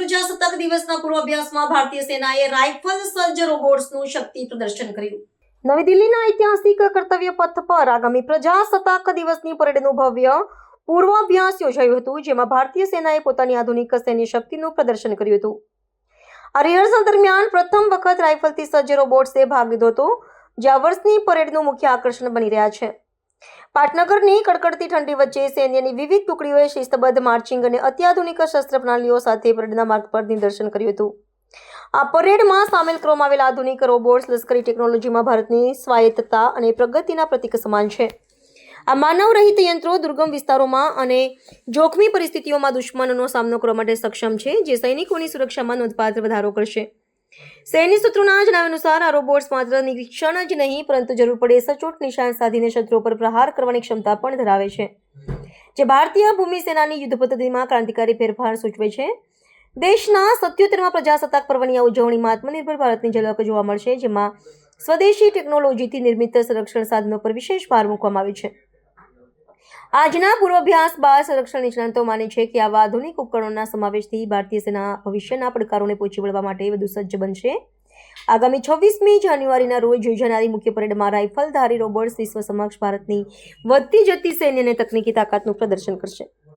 પ્રજાસત્તાક દિવસના પૂર્વાભ્યાસમાં ભારતીય સેનાએ રાઇફલ સજ્જ રોબોટ્સનું શક્તિ પ્રદર્શન કર્યું. નવી દિલ્હીના ઐતિહાસિક કર્તવ્ય પથ પર આગામી પ્રજાસત્તાક દિવસની પરેડનું ભવ્ય પૂર્વાભ્યાસ યોજાયું હતું, જેમાં ભારતીય સેનાએ પોતાની આધુનિક સૈન્ય શક્તિનું પ્રદર્શન કર્યું હતું. આ રિહર્સલ દરમિયાન પ્રથમ વખત રાઇફલથી સજ્જ રોબોટ્સે ભાગ લીધો હતો, જે આ વર્ષની પરેડનું મુખ્ય આકર્ષણ બની રહ્યા છે. પાટનગરની કડકડતી ઠંડી વચ્ચે સૈન્યની વિવિધ ટુકડીઓએ શિસ્તબદ્ધ માર્ચિંગ અને અત્યાધુનિક શસ્ત્ર પ્રણાલીઓ સાથે પરેડના માર્ગ પર નિદર્શન કર્યું હતું. આ પરેડમાં સામેલ કરવામાં આવેલા આધુનિક રોબોટ્સ લશ્કરી ટેકનોલોજીમાં ભારતની સ્વાયત્તતા અને પ્રગતિના પ્રતીક સમાન છે. આ માનવ રહિત યંત્રો દુર્ગમ વિસ્તારોમાં અને જોખમી પરિસ્થિતિઓમાં દુશ્મનોનો સામનો કરવા માટે સક્ષમ છે, જે સૈનિકોની સુરક્ષામાં નોંધપાત્ર વધારો કરશે. સૈન્ય સૂત્રોના જણાવ્યા અનુસાર આ રોબોટ્સ માત્ર નિરીક્ષણ જ નહીં, પરંતુ જરૂર પડે સચોટ નિશાન સાધીને શત્રુઓ પર પ્રહાર કરવાની ક્ષમતા પણ ધરાવે છે, જે ભારતીય ભૂમિ સેનાની યુદ્ધ પદ્ધતિમાં ક્રાંતિકારી ફેરફાર સૂચવે છે. દેશના 77મા પ્રજાસત્તાક પર્વની આ ઉજવણીમાં આત્મનિર્ભર ભારતની ઝલક જોવા મળશે, જેમાં સ્વદેશી ટેકનોલોજીથી નિર્મિત સંરક્ષણ સાધનો પર વિશેષ ભાર મૂકવામાં આવ્યો છે. આજના પૂર્વાભ્યાસ બાદ સંરક્ષણ નિષ્ણાતો માને છે કે આવા આધુનિક ઉપકરણોના સમાવેશથી ભારતીય સેના ભવિષ્યના પડકારોને પહોંચી વળવા માટે વધુ સજ્જ બનશે. આગામી 26મી જાન્યુઆરીના રોજ યોજાનારી મુખ્ય પરેડમાં રાઇફલધારી રોબોટ્સ વિશ્વ સમક્ષ ભારતની વધતી જતી સૈન્ય અને તકનીકી તાકાતનું પ્રદર્શન કરશે.